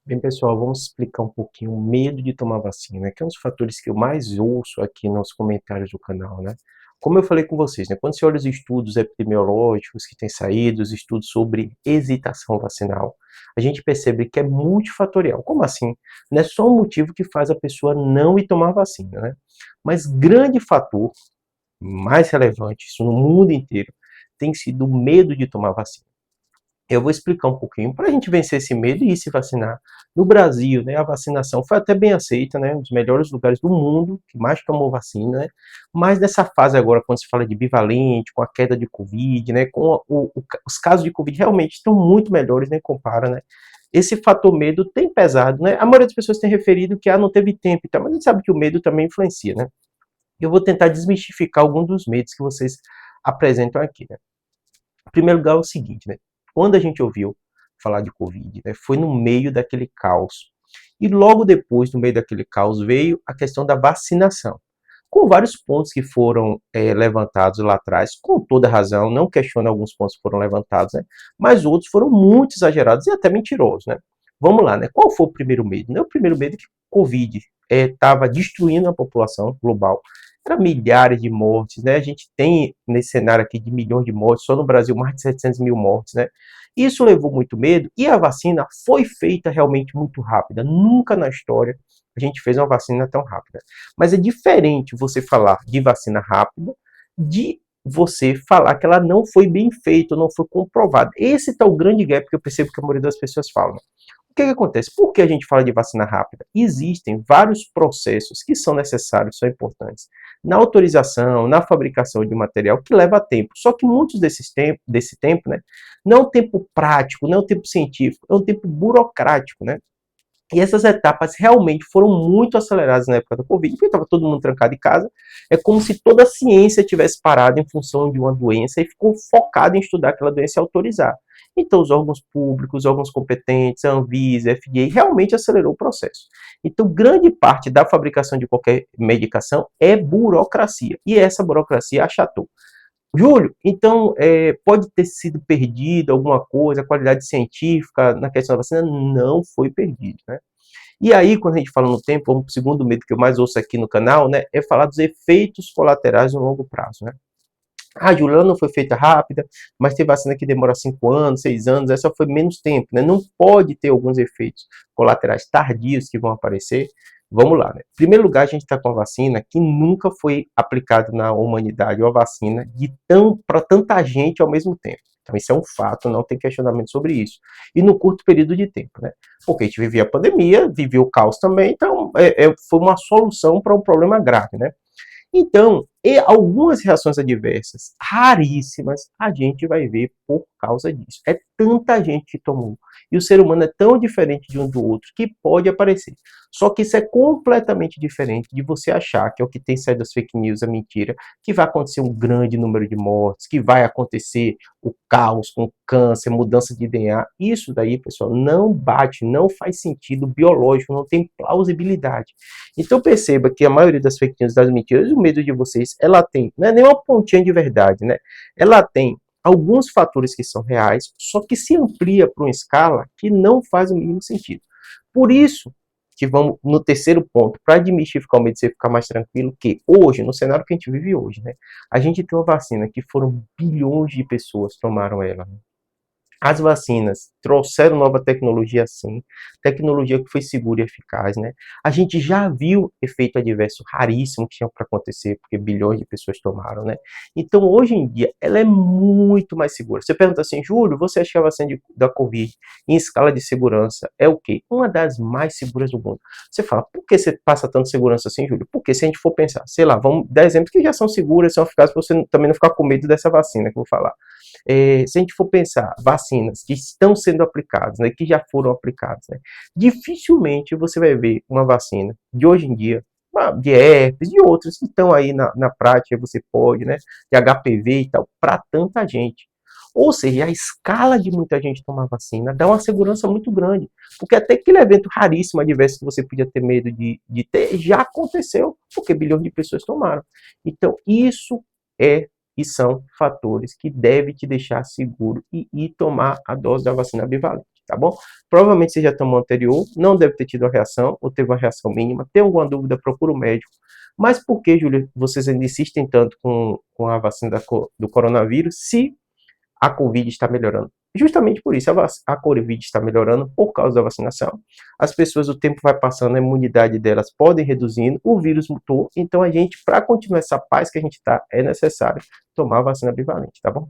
Bem, pessoal, vamos explicar um pouquinho o medo de tomar vacina, né? Que é um dos fatores que eu mais ouço aqui nos comentários do canal, né? Como eu falei com vocês, né? Quando você olha os estudos epidemiológicos que têm saído, os estudos sobre hesitação vacinal, a gente percebe que é multifatorial. Como assim? Não é só um motivo que faz a pessoa não ir tomar vacina, né? Mas grande fator, mais relevante, isso no mundo inteiro, tem sido o medo de tomar vacina. Eu vou explicar um pouquinho para a gente vencer esse medo e ir se vacinar. No Brasil, né, a vacinação foi até bem aceita, né, um dos melhores lugares do mundo que mais tomou vacina, né, mas nessa fase agora, quando se fala de bivalente, com a queda de Covid, né, com os casos de Covid realmente estão muito melhores, nem compara, né, esse fator medo tem pesado, né, a maioria das pessoas tem referido que não teve tempo e tal, mas a gente sabe que o medo também influencia, né. Eu vou tentar desmistificar alguns dos medos que vocês apresentam aqui, né. Em primeiro lugar, é o seguinte, né? Quando a gente ouviu falar de Covid, né, foi no meio daquele caos. E logo depois, no meio daquele caos, veio a questão da vacinação, com vários pontos que foram levantados lá atrás, com toda razão, não questiono alguns pontos que foram levantados, né, mas outros foram muito exagerados e até mentirosos. Né? Vamos lá, né? Qual foi o primeiro medo? Né? O primeiro medo é que Covid estava destruindo a população global. Era milhares de mortes, né? A gente tem nesse cenário aqui de milhões de mortes, só no Brasil mais de 700 mil mortes, né? Isso levou muito medo e a vacina foi feita realmente muito rápida. Nunca na história a gente fez uma vacina tão rápida. Mas é diferente você falar de vacina rápida de você falar que ela não foi bem feita, não foi comprovada. Esse está o grande gap que eu percebo que a maioria das pessoas falam. O que acontece? Por que a gente fala de vacina rápida? Existem vários processos que são necessários, são importantes. Na autorização, na fabricação de material, que leva tempo. Só que muitos desse tempo, né, não é um tempo prático, não é um tempo científico, é um tempo burocrático, né? E essas etapas realmente foram muito aceleradas na época da Covid, porque estava todo mundo trancado em casa. É como se toda a ciência tivesse parado em função de uma doença e ficou focada em estudar aquela doença e autorizar. Então, os órgãos públicos, os órgãos competentes, a Anvisa, a FDA, realmente acelerou o processo. Então, grande parte da fabricação de qualquer medicação é burocracia. E essa burocracia achatou. Júlio, então pode ter sido perdido alguma coisa, a qualidade científica na questão da vacina não foi perdida, né? E aí, quando a gente fala no tempo, o segundo medo que eu mais ouço aqui no canal, né, é falar dos efeitos colaterais no longo prazo, né? A Juliana não foi feita rápida, mas tem vacina que demora 5 anos, 6 anos, essa foi menos tempo, né? Não pode ter alguns efeitos colaterais tardios que vão aparecer. Vamos lá, né? Em primeiro lugar, a gente está com a vacina que nunca foi aplicada na humanidade, uma vacina para tanta gente ao mesmo tempo. Então, isso é um fato, não tem questionamento sobre isso. E no curto período de tempo, né? Porque a gente vivia a pandemia, vivia o caos também, então foi uma solução para um problema grave, né? Então, algumas reações adversas raríssimas a gente vai ver por causa disso. É tanta gente que tomou. E o ser humano é tão diferente de um do outro que pode aparecer. Só que isso é completamente diferente de você achar que é o que tem saído das fake news, a mentira, que vai acontecer um grande número de mortes, que vai acontecer o caos com câncer, mudança de DNA. Isso daí, pessoal, não bate, não faz sentido biológico, não tem plausibilidade. Então perceba que a maioria das fake news, das mentiras, o medo de vocês, ela tem, não é nem uma pontinha de verdade, né? Ela tem alguns fatores que são reais, só que se amplia para uma escala que não faz o mínimo sentido. Por isso que vamos no terceiro ponto, para desmistificar o medo, você ficar mais tranquilo, que hoje, no cenário que a gente vive hoje, né? A gente tem uma vacina que foram bilhões de pessoas tomaram ela, né? As vacinas trouxeram nova tecnologia sim, tecnologia que foi segura e eficaz, né? A gente já viu efeito adverso raríssimo que tinha para acontecer, porque bilhões de pessoas tomaram, né? Então, hoje em dia, ela é muito mais segura. Você pergunta assim, Júlio, você acha que a vacina da Covid, em escala de segurança, é o quê? Uma das mais seguras do mundo. Você fala, por que você passa tanta segurança assim, Júlio? Porque se a gente for pensar, sei lá, vamos dar exemplos que já são seguras, são eficazes, para você também não ficar com medo dessa vacina que eu vou falar. Se a gente for pensar vacinas que estão sendo aplicadas, né, que já foram aplicadas, né, dificilmente você vai ver uma vacina de hoje em dia, de herpes, de outras que estão aí na prática, você pode, né, de HPV e tal, para tanta gente. Ou seja, a escala de muita gente tomar vacina dá uma segurança muito grande, porque até aquele evento raríssimo, adverso, que você podia ter medo de ter, já aconteceu, porque bilhões de pessoas tomaram. Então, isso é e são fatores que devem te deixar seguro e tomar a dose da vacina bivalente. tá bom? Provavelmente você já tomou anterior, não deve ter tido a reação, ou teve uma reação mínima. Tem alguma dúvida, procura o médico. Mas por que, Júlia, vocês ainda insistem tanto com a vacina do coronavírus, se a Covid está melhorando? Justamente por isso, a Covid está melhorando por causa da vacinação. As pessoas, o tempo vai passando, a imunidade delas pode reduzindo, o vírus mutou, então a gente, para continuar essa paz que a gente está, é necessário tomar a vacina bivalente, tá bom?